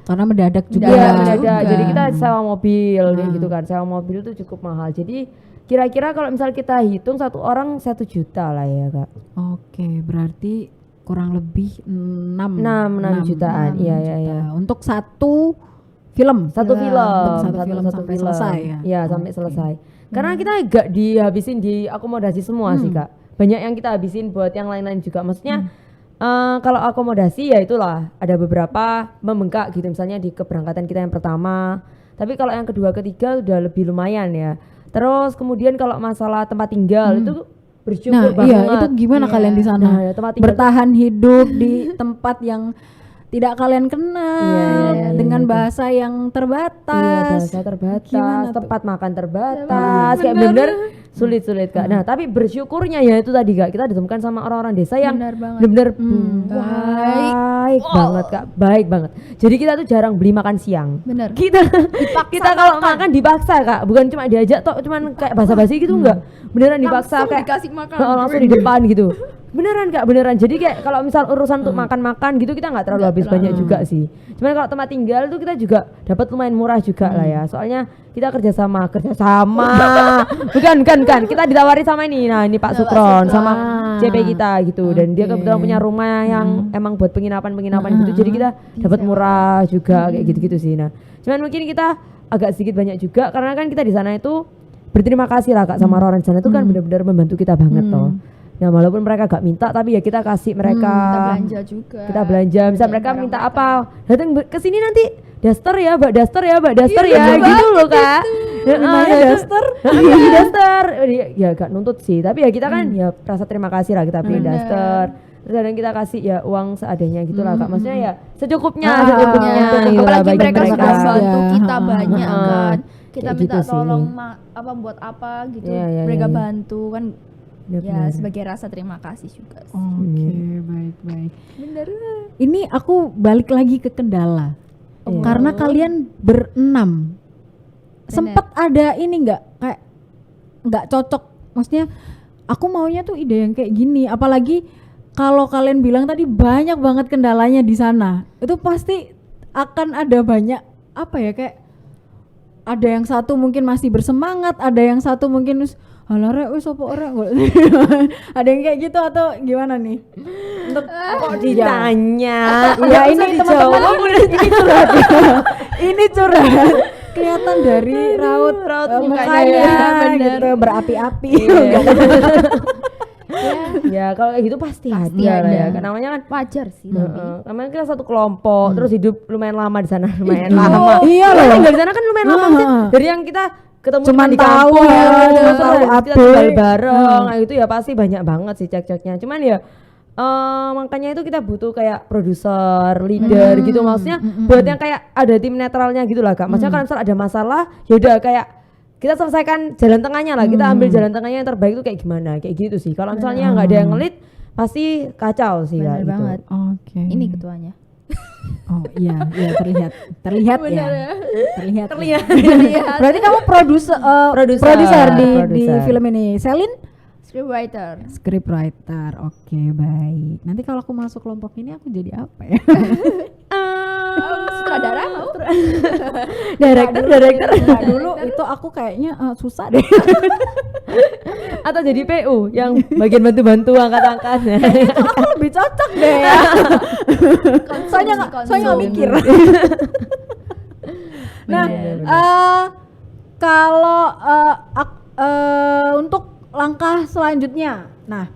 Karena mendadak juga. Iya, mendadak. Jadi kita sewa mobil kayak gitu kan. Sewa mobil itu cukup mahal. Jadi kira-kira kalau misal kita hitung satu orang 1 juta lah ya, Kak. Oke, berarti kurang lebih 6 jutaan. Iya. Untuk satu film. Satu film, Untuk satu film sampai selesai ya. Iya, sampai selesai. Karena kita gak dihabisin di akomodasi semua sih, Kak. Banyak yang kita habisin buat yang lain-lain juga. Maksudnya kalau akomodasi ya itulah ada beberapa membengkak gitu, misalnya di keberangkatan kita yang pertama. Tapi kalau yang kedua ketiga udah lebih lumayan ya. Terus kemudian kalau masalah tempat tinggal itu bersyukur banget. Iya, itu gimana kalian di sana? Nah, ya, tempat tinggal bertahan hidup di tempat yang tidak kalian kenal dengan bahasa yang terbatas. Bahasa terbatas, Gimana tuh? tempat makan terbatas, kayak bener sulit Kak. Nah, tapi bersyukurnya ya itu tadi Kak, kita ditemukan sama orang-orang desa yang Benar banget. bener-bener baik banget Kak, baik banget. Jadi kita tuh jarang beli makan siang. Bener. Kita kalau makan dipaksa Kak, bukan cuma diajak toh cuman kayak basa-basi gitu enggak. Beneran dipaksa Langsung kayak dikasih makan. langsung di depan gitu. Beneran Kak, beneran. Jadi kayak kalau misal urusan untuk makan-makan gitu kita nggak terlalu habis banyak juga sih. Cuman kalau tempat tinggal tuh kita juga dapat lumayan murah juga lah ya. Soalnya kita kerjasama. bukan. Kita ditawari sama ini. Nah ini Pak Sukron sama CP kita gitu. Dan dia kebetulan punya rumah yang emang buat penginapan gitu. Jadi kita dapat murah juga kayak gitu-gitu sih. Nah cuman mungkin kita agak sedikit banyak juga karena kan kita di sana itu berterima kasih lah Kak sama orang di sana itu kan benar-benar membantu kita banget toh. Nah walaupun mereka gak minta tapi ya kita kasih mereka. Kita belanja juga. Kita belanja. Misal mereka barang minta mereka. apa? Datang ke sini nanti daster ya, Mbak daster ya gitu loh Kak. Daster. Daster. Ya gak nuntut sih, tapi ya kita kan ya rasa terima kasih lah kita beli daster. Terus kadang kita kasih ya uang seadanya gitu lah Kak. Maksudnya ya secukupnya gitu lah Apalagi bagi mereka sudah bantu Ya. kita banyak kan. Kita Kayak minta gitu sih. tolong apa buat apa gitu. Iya, Mereka iya. bantu kan. Benar-benar. Ya sebagai rasa terima kasih juga. Oke, baik. Bener. Ini aku balik lagi ke Kendala. Karena kalian berenam. Sempet ada ini kayak nggak cocok. Maksudnya aku maunya tuh ide yang kayak gini. Apalagi kalau kalian bilang tadi banyak banget kendalanya di sana. Itu pasti akan ada banyak apa ya kayak ada yang satu mungkin masih bersemangat, ada yang satu mungkin halah rek wis opo rek. Ada yang kayak gitu atau gimana nih? Untuk Kok ditanya? ya ini teman-teman ini curhat. Ini curhat. Kelihatan dari raut mukanya gitu berapi-api. Ya kalau kayak gitu pasti ada lah ya. Kan namanya kan Wajar sih tapi. namanya kita satu kelompok, terus hidup lumayan lama di sana, lumayan lama. Iya Kita loh. tinggal di sana kan lumayan lama sih. Dari yang kita ketemu Cuman di tahu kampung, ya, terus cuman tahu kita update. tinggal bareng, nah itu ya pasti banyak banget sih cekcoknya. Cuman ya makanya itu kita butuh kayak produser, leader gitu, maksudnya buat yang kayak ada tim netralnya gitu lah Kak. Maksudnya kalau misal ada masalah, yaudah kayak kita selesaikan jalan tengahnya lah, kita ambil jalan tengahnya yang terbaik itu kayak gimana, kayak gitu sih. Kalau misalnya nggak ada yang ngelit, pasti kacau sih Bener Kak, gitu. banget. Oke. Ini ketuanya. Oh iya, terlihat Bener ya. ya. Terlihat. Berarti kamu produser Produser. di Produser. film ini. Selin Scriptwriter. scriptwriter. Oke, baik. Nanti kalau aku masuk kelompok ini aku jadi apa ya? Sutradara mau? Director. Enggak, dulu itu aku kayaknya susah deh. Atau jadi PU yang bagian bantu-bantu angkat-angkat. Aku lebih cocok deh ya. Soalnya nggak mikir. Nah, kalau untuk langkah selanjutnya, nah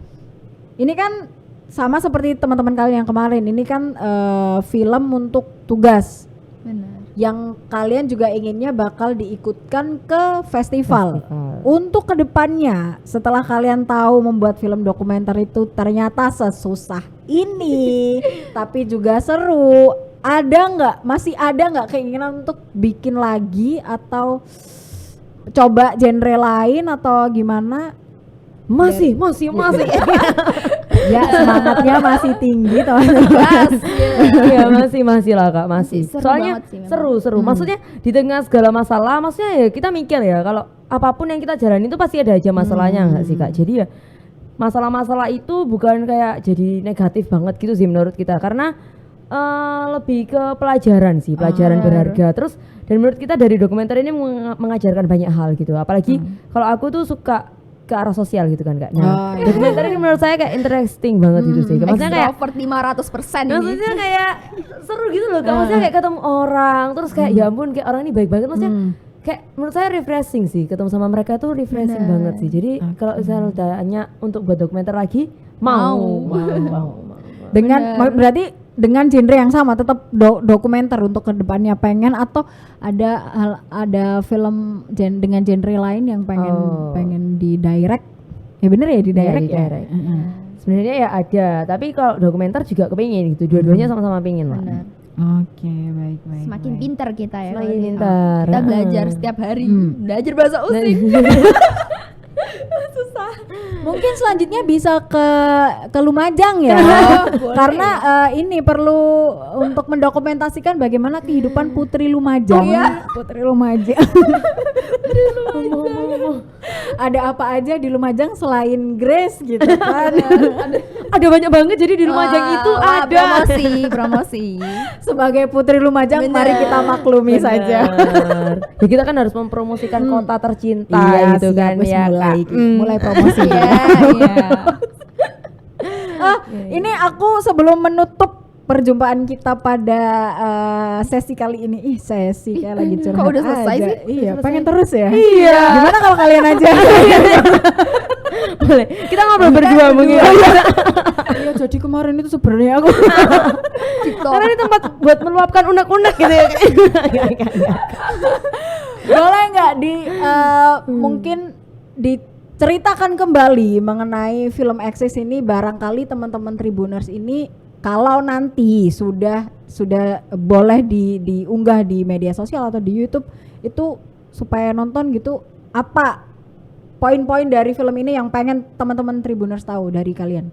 ini kan sama seperti teman-teman kalian yang kemarin, ini kan film untuk tugas Benar. yang kalian juga inginnya bakal diikutkan ke festival. Untuk kedepannya, setelah kalian tahu membuat film dokumenter itu ternyata sesusah ini, tapi juga seru, masih ada nggak keinginan untuk bikin lagi atau coba genre lain atau gimana? Masih. Ya semangatnya masih tinggi teman-teman. Iya masih lah Kak, masih. Seru Soalnya banget sih memang. seru. Maksudnya di tengah segala masalah, maksudnya ya kita mikir ya kalau apapun yang kita jalani itu pasti ada aja masalahnya nggak sih Kak. Jadi ya masalah-masalah itu bukan kayak jadi negatif banget gitu sih menurut kita, karena lebih ke pelajaran sih, pelajaran berharga. Terus dan menurut kita dari dokumenter ini mengajarkan banyak hal gitu. Apalagi kalau aku tuh suka ke arah sosial gitu kan Kak. Nah, dokumenter ini menurut saya kayak interesting banget gitu sih. Maksudnya kayak Extrovert 500% ini. maksudnya kayak seru gitu loh Kak. Maksudnya kayak ketemu orang, terus kayak ya ampun kayak orang ini baik banget. Maksudnya kayak menurut saya refreshing sih, ketemu sama mereka tuh refreshing banget sih. Jadi kalau misalnya tanya untuk buat dokumenter lagi, mau. Dengan berarti dengan genre yang sama tetap dokumenter untuk kedepannya pengen, atau ada film dengan genre lain yang pengen di direct, ya bener ya di direct ya. Sebenarnya ya ada, tapi kalau dokumenter juga kepingin gitu, dua-duanya sama-sama pingin lah. Benar. Oke, baik. Semakin pintar kita ya. Semakin kalau gitu. pintar. Kita belajar setiap hari. Belajar bahasa Using. Mungkin selanjutnya bisa ke Lumajang ya. Karena ini perlu untuk mendokumentasikan bagaimana kehidupan Putri Lumajang. Putri Lumajang. Ada apa aja di Lumajang selain Grace gitu kan. Ada banyak banget, jadi di Lumajang itu ada. Promosi. Sebagai Putri Lumajang, Bener. mari kita maklumi saja. Bener. Ya kita kan harus mempromosikan kota tercinta gitu siap, kan wes ya mulai, Kak. mulai promosi. Iya. Ini aku sebelum menutup perjumpaan kita pada sesi kali ini, sesi kayak lagi curhat. Kok udah selesai aja. sih? Iya, pengen terus ya. Iya. Gimana kalau kalian aja? Boleh. Kita ngobrol berdua mungkin. Iya, jadi kemarin itu sebenarnya aku Karena ini tempat buat meluapkan unek-unek gitu ya. boleh nggak mungkin diceritakan kembali mengenai film Exis ini, barangkali teman-teman Tribuners ini kalau nanti sudah boleh diunggah di media sosial atau di YouTube itu supaya nonton gitu, apa poin-poin dari film ini yang pengen teman-teman Tribuners tahu dari kalian?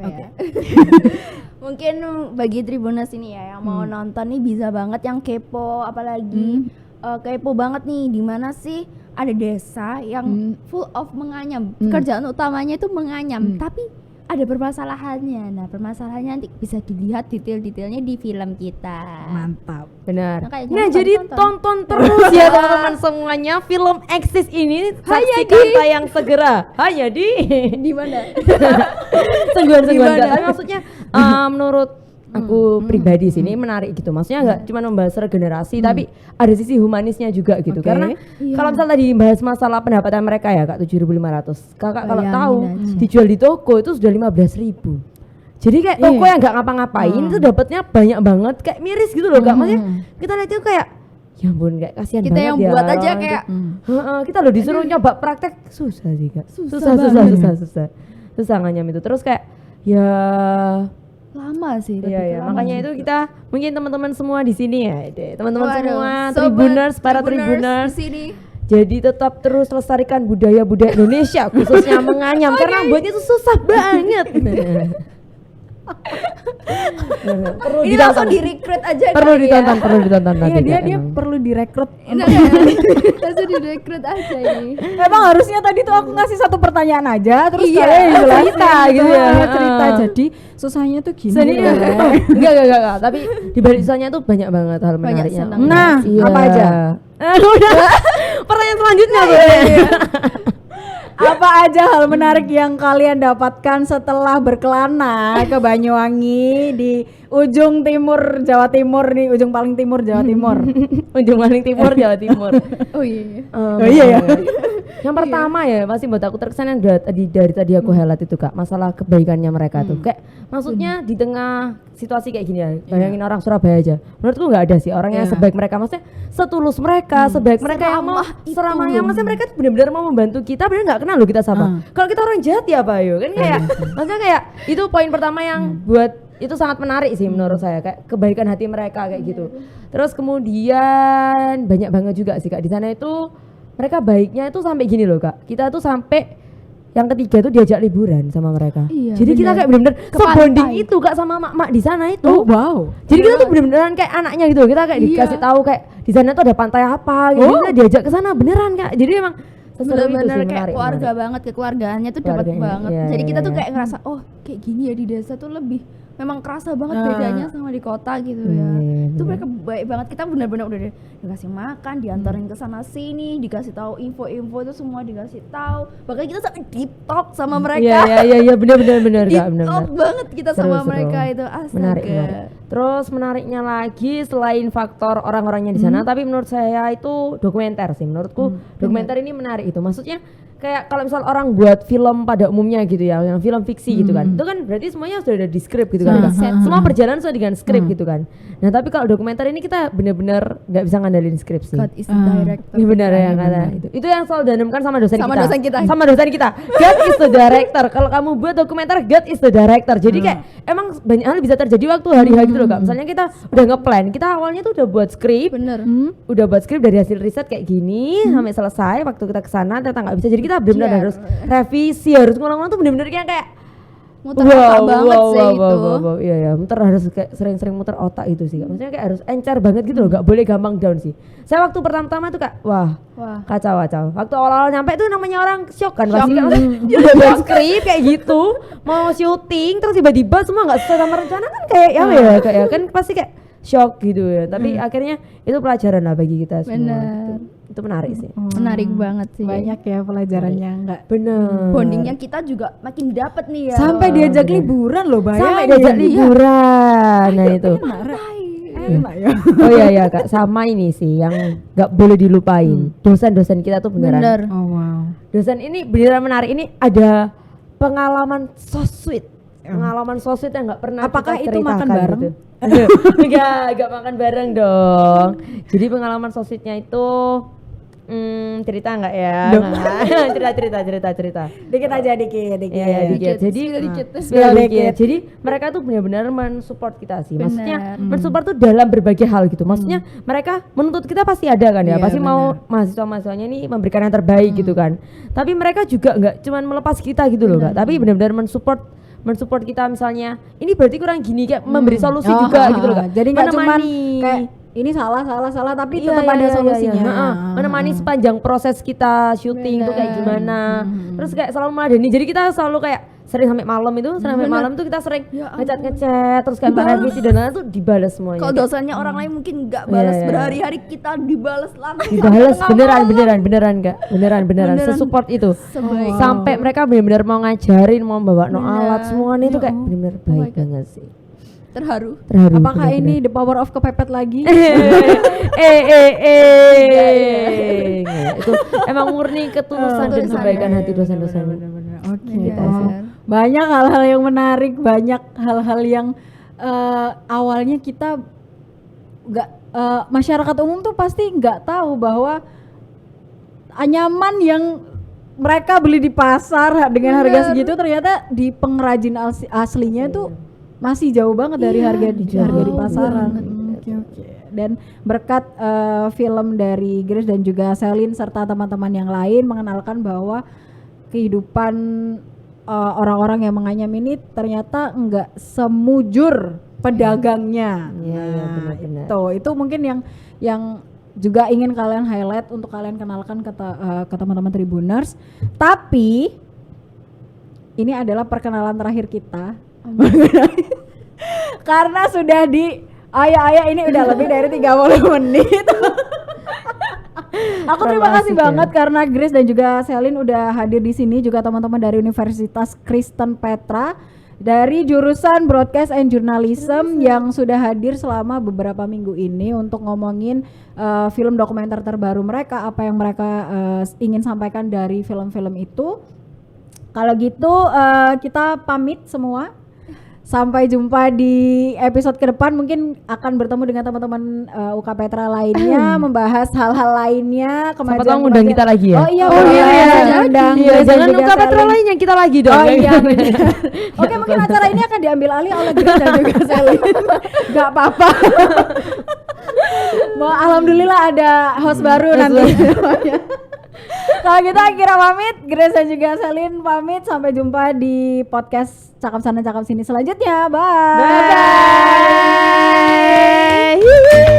Ya. Mungkin bagi Tribuners ini ya yang mau nonton nih bisa banget, yang kepo apalagi kepo banget nih di mana sih ada desa yang full of menganyam. Kerjaan utamanya itu menganyam, tapi ada permasalahannya. Nah, permasalahannya nanti bisa dilihat detail-detailnya di film kita. Mantap. Benar. Makanya Nah, jangan jadi lupa tonton terus ya teman-teman semuanya film Exist ini, saksikan di- tayang segera hanya di Di mana? sengguhan-sengguhan. Gimana? Tapi maksudnya menurut aku pribadi sini menarik gitu. Maksudnya nggak cuma membahas regenerasi, tapi ada sisi humanisnya juga gitu. Oke. Karena Iya. kalau misalnya tadi bahas masalah pendapatan mereka ya Kak 7.500. Kakak kalau Bayangin tahu aja. dijual di toko itu sudah 15.000. Jadi kayak toko yang nggak ngapa-ngapain itu dapatnya banyak banget, kayak miris gitu loh Kak. Maksudnya kita lihat itu kayak ya ampun kayak kasihan Kita banget yang ya buat aja orang-orang kayak itu. Heeh, kita loh disuruh nyoba praktek susah sih Kak. Susah nganyam itu. Terus kayak ya Lama sih. iya ya, makanya itu kita mungkin teman-teman semua di sini ya, deh. Teman-teman Waduh, semua sobat Tribuners, para Tribuners. di sini. Jadi tetap terus lestarikan budaya-budaya Indonesia khususnya menganyam karena buatnya itu susah banget. Perlu Ini ditonton. langsung di-recruit aja Perlu kali ditonton, ya. perlu ditonton Iya, nanti, dia Kak, dia emang. perlu direkrut. Langsung di-recruit aja ini. Emang harusnya tadi tuh aku ngasih satu pertanyaan aja terus Iya, kalian jelasin cerita gitu ya. cerita. Jadi susahnya tuh gini. Jadi, loh. enggak, tapi di balik susahnya tuh banyak banget hal Banyak menariknya. senang. Nah, Iya. apa aja? Udah. Pertanyaan selanjutnya gue. Apa aja hal menarik yang kalian dapatkan setelah berkelana ke Banyuwangi di ujung timur Jawa Timur nih, ujung paling timur Jawa Timur. Ujung paling timur Jawa Timur. Oh iya. Oh iya ya. Yang pertama ya pasti buat aku terkesan yang dari tadi aku highlight itu Kak, masalah kebaikannya mereka tuh. Kayak maksudnya di tengah situasi kayak gini ya, bayangin orang Surabaya aja. Menurutku nggak ada sih orang yang sebaik mereka, maksudnya setulus mereka, sebaik mereka yang mau seramanya, maksudnya mereka tuh benar-benar mau membantu kita, benar nggak kenal loh kita sama. Kalau kita orang jahat ya Pak Ayu kan kayak, maksudnya kayak itu poin pertama yang buat itu sangat menarik sih menurut saya, kayak kebaikan hati mereka kayak gitu. Terus kemudian banyak banget juga sih Kak di sana itu mereka baiknya itu sampai gini loh Kak, kita tuh sampai yang ketiga tuh diajak liburan sama mereka. Iya, Jadi kita bener. kayak bener-bener Ke sebonding pantai. itu Kak sama mak-mak di sana itu. Oh wow. Jadi kita tuh bener-beneran kayak anaknya gitu. Kita kayak dikasih tahu kayak di sana tuh ada pantai apa gitu. Kita diajak ke sana beneran Kak. Jadi emang seseru itu Bener-bener sih, kayak menarik, keluarga menarik. banget, kekeluargaannya tuh dapat Keluarganya, banget. iya, Jadi iya, kita tuh iya. kayak ngerasa oh kayak gini ya di desa tuh lebih memang kerasa banget bedanya sama di kota gitu ya. Iya, Itu bener. mereka baik banget. Kita benar-benar udah dikasih makan, diantarin ke sana sini, dikasih tahu info-info itu semua dikasih tahu. Bahkan kita sampai deep talk sama mereka. Iya bener Deep Kak, bener. talk banget kita sama Seru. mereka itu. Astaga. Menarik. Terus menariknya lagi selain faktor orang-orangnya di sana, tapi menurut saya itu dokumenter sih. Menurutku dokumenter ini menarik itu. Maksudnya kayak kalau misal orang buat film pada umumnya gitu ya, yang film fiksi gitu kan, itu kan berarti semuanya sudah ada di skrip gitu kan, Kak. Semua berjalan sesuai dengan skrip gitu kan. Nah tapi kalau dokumenter ini kita bener-bener nggak bisa ngandelin skrip sih. God is the director. Ini benar ya kata itu yang selalu ditanamkan sama dosen Sama kita. dosen kita. Sama dosen kita. God is the director. Kalau kamu buat dokumenter, God is the director. Jadi kayak emang banyak hal bisa terjadi waktu hari-hari gitu loh Kak. Misalnya kita udah ngeplan, kita awalnya tuh udah buat skrip, Bener. udah buat skrip dari hasil riset kayak gini sampai selesai. Waktu kita kesana ternyata nggak bisa. Jadi kita benar-benar harus revisi, harus ngulang-ngulang tuh benar-benar kayak Muter otak banget sih itu. Iya ya, muter harus kayak sering-sering muter otak itu sih Kak. Maksudnya kayak harus encer banget gitu loh, gak boleh gampang down sih. Saya waktu pertama-tama tuh Kak, wah kacau. Waktu awal-awal nyampe tuh namanya orang shock kan pasti kan. Maksudnya udah buat skrip kayak gitu, mau syuting terus tiba-tiba semua nggak sesuai sama rencana kan kayak ya kayak kan pasti kayak shock gitu ya. Tapi akhirnya itu pelajaran lah bagi kita semua. Bener. Itu menarik sih. Menarik banget sih. Banyak ya pelajarannya enggak. Bener. Bondingnya kita juga makin dapet nih ya. Sampai diajak liburan loh, bayangin. Sampai diajak liburan. Nah itu. Enak ya. Oh iya Kak, sama ini sih yang nggak boleh dilupain. Dosen-dosen kita tuh beneran. Bener. Oh wow. Dosen ini beneran menarik. Ini ada pengalaman so sweet. Pengalaman so sweet yang nggak pernah Apakah kita itu makan ceritakan bareng? gitu. Enggak makan bareng dong. Jadi pengalaman so sweetnya itu cerita nggak ya? Nggak. cerita. Dikit aja dikit. Iya, dikit. Jadi dikit. spill Spill dikit. dikit. Jadi mereka tuh benar-benar mensupport kita sih. Maksudnya Benar. mensupport tuh dalam berbagai hal gitu. Maksudnya mereka menuntut kita pasti ada kan ya. Iya, Pasti mau mahasiswa-mahasiswanya ini memberikan yang terbaik gitu kan. Tapi mereka juga nggak cuman melepas kita gitu loh Kak. Tapi benar-benar mensupport kita misalnya. Ini berarti kurang gini kayak memberi solusi juga gitu loh Kak. Jadi nggak cuman Menemani. kayak ini salah tapi Iya, tetap iya, ada iya, solusinya. iya. Heeh. Menemani sepanjang proses kita syuting tuh kayak gimana. Terus kayak selalu meladeni. Jadi kita selalu kayak sering sampai malam itu, tuh kita sering Ya ngechat terus kayak mbak revisi dan lain-lain tuh dibalas semuanya. Kalau Kayak dosennya orang lain mungkin nggak balas Iya. berhari-hari, kita dibalas langsung. dibalas Tengah beneran Kak. Beneran sesupport itu. Sebaik. Sampai mereka benar-benar mau ngajarin, mau bawa Bener. alat semuanya itu kayak Ya benar-benar baik banget sih. Terharu. Terharu. Apakah bener-bener. ini the power of kepepet lagi? Itu emang murni ketulusan dan Ketulusan, kebaikan ya, hati dosen-dosen. Oke. Gitu Oh, sih. banyak hal-hal yang menarik, banyak hal-hal yang awalnya kita nggak masyarakat umum tuh pasti nggak tahu bahwa anyaman yang mereka beli di pasar dengan harga segitu ternyata di pengrajin aslinya tuh masih jauh banget dari harga di pasaran. Oke. Dan berkat film dari Grace dan juga Selin serta teman-teman yang lain mengenalkan bahwa kehidupan orang-orang yang menganyam ini ternyata enggak semujur pedagangnya. Iya, benar-benar. Itu mungkin yang juga ingin kalian highlight untuk kalian kenalkan ke teman-teman Tribuners. Tapi ini adalah perkenalan terakhir kita. Karena sudah di ayah ini udah lebih dari 30 menit. Aku terima kasih banget karena Grace dan juga Selin udah hadir di sini, juga teman-teman dari Universitas Kristen Petra dari jurusan Broadcast and Journalism yang sudah hadir selama beberapa minggu ini untuk ngomongin film dokumenter terbaru mereka, apa yang mereka ingin sampaikan dari film-film itu. Kalau gitu kita pamit semua. Sampai jumpa di episode ke depan, mungkin akan bertemu dengan teman-teman UK Petra lainnya, membahas hal-hal lainnya. Siapa tahu ngundang kita lagi ya? Oh iya, undang. Iya, jangan UK Petra lain yang kita lagi dong. Oh iya. Oke, mungkin acara ini akan diambil alih oleh Grace dan juga Selin. Gak apa-apa. Alhamdulillah ada host baru nanti. Kalau gitu akhirnya pamit, Grace dan juga Selin pamit, sampai jumpa di podcast Cakap Sana Cakap Sini selanjutnya. Bye. Bye.